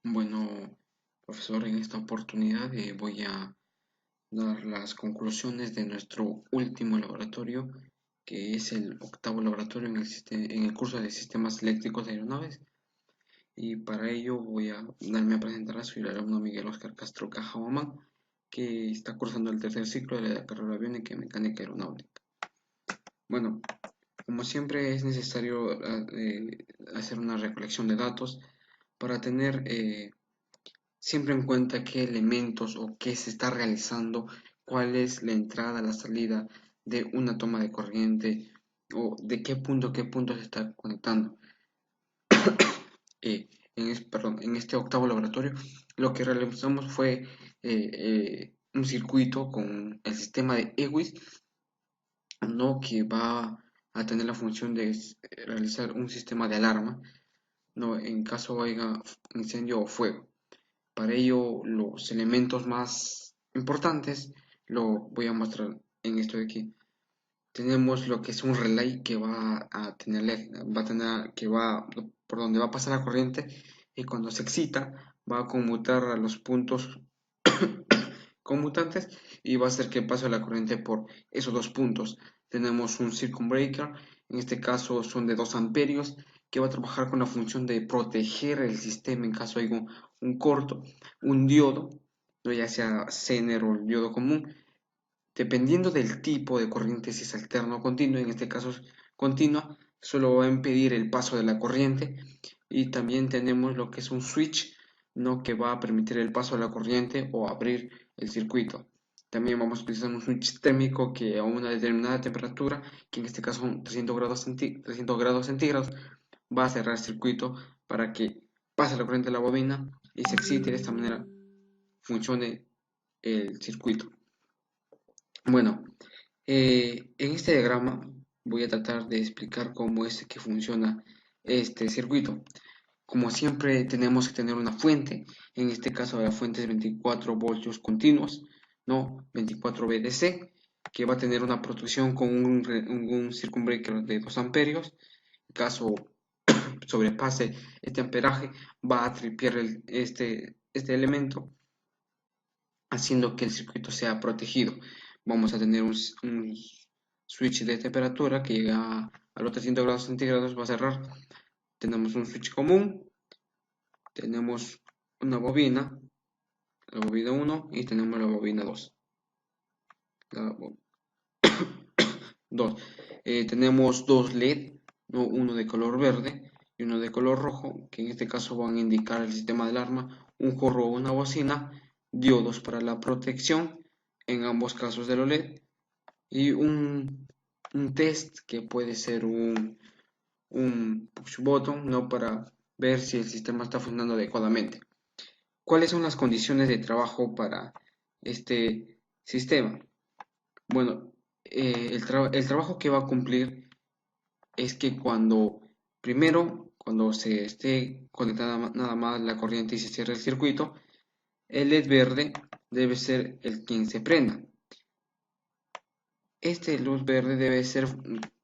Bueno, profesor, en esta oportunidad voy a dar las conclusiones de nuestro último laboratorio, que es el octavo laboratorio en el curso de sistemas eléctricos de aeronaves. Y para ello voy a darme a presentar. Soy el alumno Miguel Oscar Castro Cajahuamán, que está cursando el tercer ciclo de la carrera aviónica y mecánica aeronáutica. Bueno, como siempre es necesario hacer una recolección de datos para tener siempre en cuenta qué elementos o qué se está realizando, cuál es la entrada, la salida de una toma de corriente o de qué punto se está conectando. En este octavo laboratorio lo que realizamos fue un circuito con el sistema de EWIS, ¿no? Que va a tener la función de realizar un sistema de alarma, ¿no? En caso haya incendio o fuego. Para ello, los elementos más importantes lo voy a mostrar en esto de aquí. Tenemos lo que es un relay que va a tener que va por donde va a pasar la corriente, y cuando se excita va a conmutar a los puntos conmutantes y va a hacer que pase la corriente por esos dos puntos. Tenemos un circunbreaker, en este caso son de 2 amperios, que va a trabajar con la función de proteger el sistema en caso de un corto. Un diodo, ¿no? Ya sea Zener o el diodo común, dependiendo del tipo de corriente, si es alterno o continuo, en este caso es continua, solo va a impedir el paso de la corriente. Y también tenemos lo que es un switch, ¿no? Que va a permitir el paso de la corriente o abrir el circuito. También vamos a utilizar un switch térmico que a una determinada temperatura, que en este caso son 300 grados centígrados, va a cerrar el circuito para que pase la corriente a la bobina y se excite. De esta manera funcione el circuito. Bueno, en este diagrama voy a tratar de explicar cómo es que funciona este circuito. Como siempre tenemos que tener una fuente, en este caso la fuente es 24 voltios continuos, no 24 VDC, que va a tener una protección con un circunbreaker de 2 amperios. En caso sobrepase este amperaje, va a tripear este elemento, haciendo que el circuito sea protegido. Vamos a tener un switch de temperatura que llega a los 300 grados centígrados, va a cerrar. Tenemos un switch común, tenemos una bobina, la bobina 1, y tenemos la bobina 2. La 2. Tenemos dos LED, ¿no? Uno de color verde y uno de color rojo, que en este caso van a indicar el sistema de alarma, un forro o una bocina, diodos para la protección en ambos casos de los LED, y un test que puede ser un push button, ¿no? Para ver si el sistema está funcionando adecuadamente. ¿Cuáles son las condiciones de trabajo para este sistema? Bueno, el trabajo que va a cumplir es que cuando se esté conectada nada más la corriente y se cierre el circuito, el LED verde debe ser el quien se prenda. Este luz verde debe ser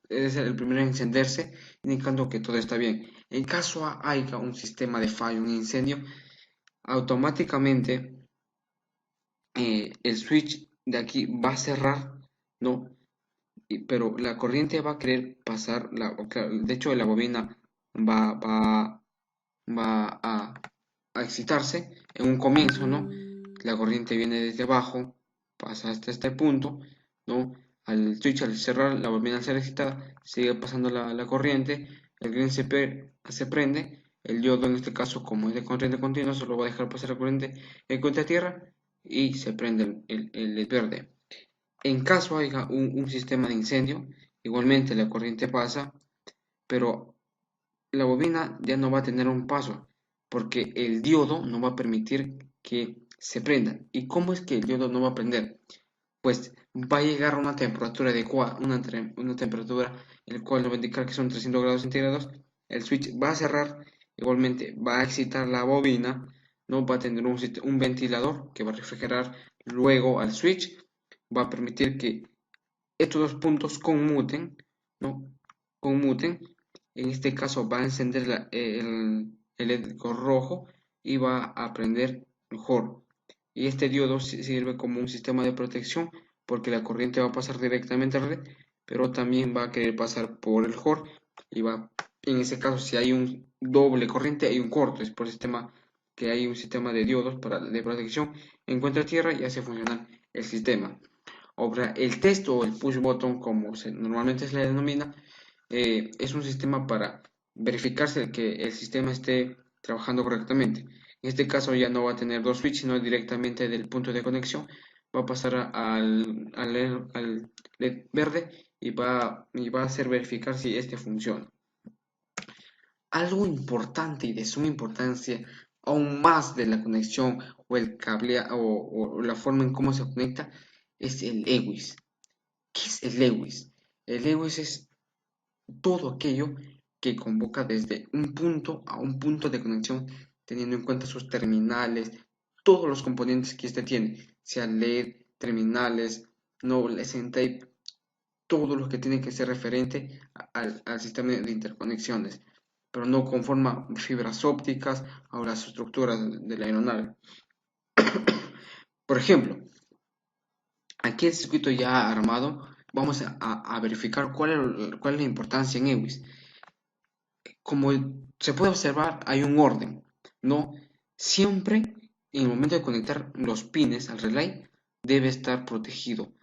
el primero en encenderse, indicando que todo está bien. En caso haya un sistema de fallo, un incendio, automáticamente el switch de aquí va a cerrar, ¿no? Pero la corriente va a querer pasar, de hecho la bobina va, va, va a excitarse en un comienzo, ¿no? La corriente viene desde abajo, pasa hasta este punto, ¿no? Al switch, al cerrar, la bobina al ser excitada, sigue pasando la corriente, el green se prende, el diodo en este caso, como es de corriente continua, solo va a dejar pasar la corriente en cuenta a tierra y se prende el LED verde. En caso haya un sistema de incendio, igualmente la corriente pasa, pero la bobina ya no va a tener un paso, porque el diodo no va a permitir que se prenda. ¿Y cómo es que el diodo no va a prender? Pues va a llegar a una temperatura adecuada, una temperatura en la cual nos va a indicar que son 300 grados centígrados. El switch va a cerrar, igualmente va a excitar la bobina, no va a tener un ventilador que va a refrigerar luego al switch, va a permitir que estos dos puntos conmuten, ¿no? Conmuten. En este caso va a encender el LED rojo, y va a prender mejor. Y este diodo sirve como un sistema de protección porque la corriente va a pasar directamente a la red, pero también va a querer pasar por el HOR y va, en ese caso, si hay un doble corriente, hay un corto. Es por el sistema que hay un sistema de diodos de protección, encuentra tierra y hace funcionar el sistema. Ahora, el test o el push button, como normalmente se le denomina, es un sistema para verificarse que el sistema esté trabajando correctamente. En este caso ya no va a tener dos switches, sino directamente del punto de conexión va a pasar al LED verde y va a hacer verificar si este funciona. Algo importante y de suma importancia, aún más de la conexión o el cable o la forma en cómo se conecta, es el EWIS. ¿Qué es el EWIS? El EWIS es todo aquello que convoca desde un punto a un punto de conexión, teniendo en cuenta sus terminales, todos los componentes que este tiene, sea LED, terminales, no lesson tape, todo lo que tiene que ser referente al sistema de interconexiones, pero no conforma fibras ópticas o las estructuras de la aeronave. Por ejemplo, aquí el circuito ya armado, vamos a verificar cuál es la importancia en EWIS. Como se puede observar, hay un orden, ¿no? Siempre, en el momento de conectar los pines al relay, debe estar protegido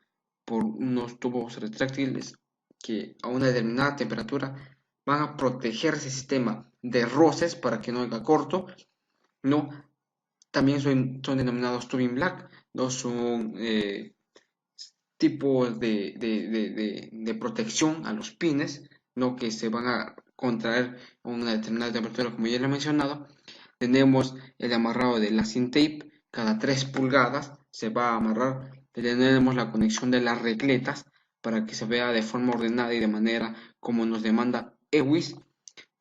por unos tubos retráctiles que a una determinada temperatura van a proteger ese sistema de roces para que no haga corto, ¿no? También son denominados tubing black, no son tipos de protección a los pines, ¿no? Que se van a contraer a una determinada temperatura, como ya lo he mencionado. Tenemos el amarrado de la tape, cada 3 pulgadas se va a amarrar. Tenemos la conexión de las regletas para que se vea de forma ordenada y de manera como nos demanda EWIS.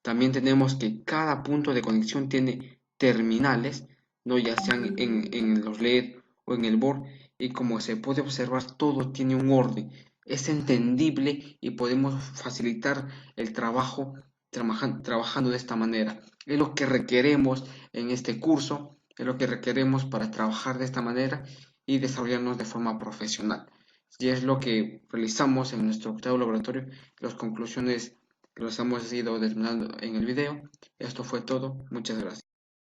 También tenemos que cada punto de conexión tiene terminales, ¿no? Ya sean en los LED o en el board, y como se puede observar, todo tiene un orden. Es entendible y podemos facilitar el trabajo trabajando de esta manera. Es lo que requeremos en este curso, es lo que requeremos para trabajar de esta manera y desarrollarnos de forma profesional. Y es lo que realizamos en nuestro octavo laboratorio. Las conclusiones que los hemos ido desvelando en el video. Esto fue todo. Muchas gracias.